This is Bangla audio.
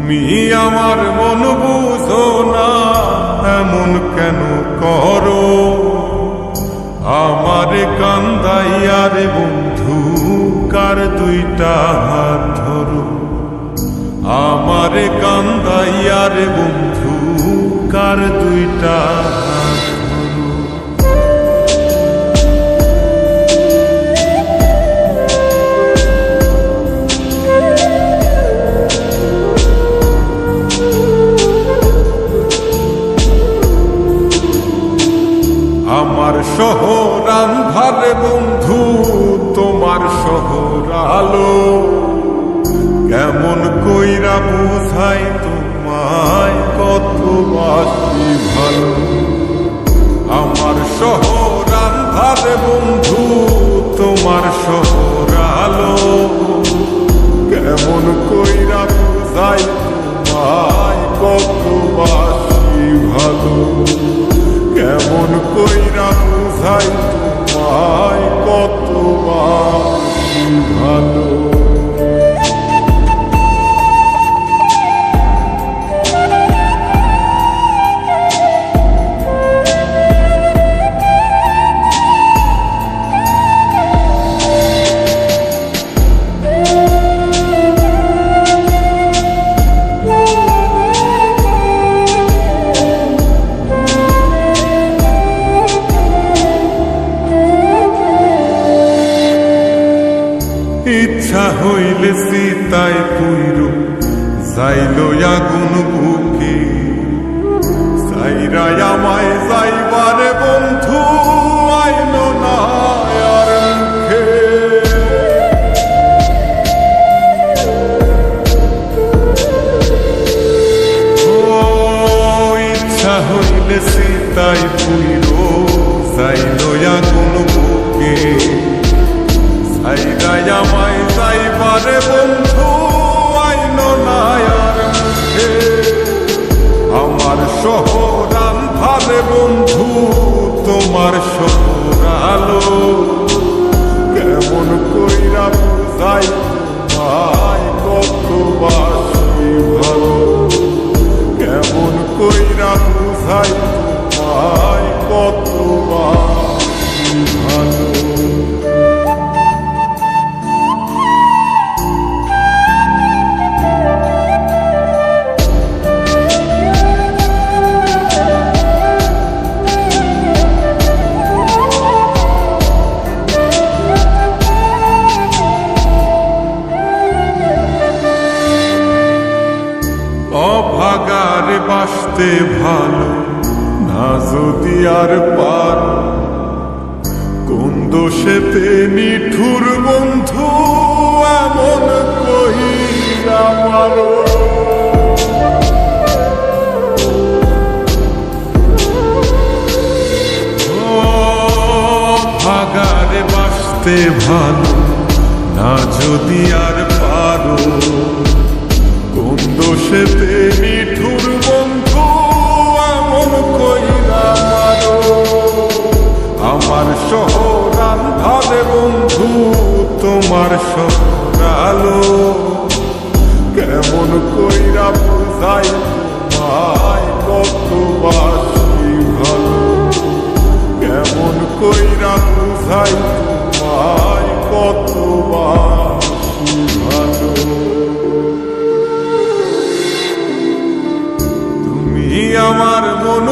তুমি আমার মন বুঝো না, এমন কেন করো? আমারে কান্দাইয়া রে বন্ধু, কার দুইটা হাত ধরো। আমারে কান্দাইয়া রে বন্ধু, কার দুইটা হাত ধরো। আমার শহর আন্ধার বন্ধু, তোমার শহর আলো। কেমন কইরা বুঝাই তোমায়, কত বাসি ভালো। আমার শহর আন্ধার বন্ধু, তোমার শহর আলো। কেমন কইরা বুঝাই তোমায়, কত বাসি ভালো। কেমন কইরা বুঝাই তোমায়, কত বাসি ভালো। ইচ্ছা হইলে সীতায় পুইর যাইল আগুন বুকে। সাইরাই আমায় যাইবারে বন্ধু, আইল না আর মুখে। ইচ্ছা হইলে সীতায় পুইর যাইল আগুন বুকে। সাইরাই আমায় যাইবারে বন্ধু, আইল না আর মুখে। আমার শহর আন্ধারে বন্ধু, তোমার শহর আলো। কেমন কইরা বুঝাই তোমায়, কত বাসি ভালো। কেমন কইরা বুঝাই তোমায়, কত বাসি ভালো। অভাগারে বাসতে ভালো না যদি আর পার। কোন দোষেতে নিঠুর বন্ধু, এমন কইরা মারো। অভাগারে বাসতে ভালো না যদি আর পারো। কোন দোষেতে নিঠুর বন্ধু, এমন কইরা মারো। আমার শহর আন্ধারে বন্ধু, তোমার শহর আলো। কেমন কইরা বুঝাই তোমায়, কত বাসি ভালো। কেমন কইরা বুঝাই তোমায়, কত বাসি ভালো। আমার মন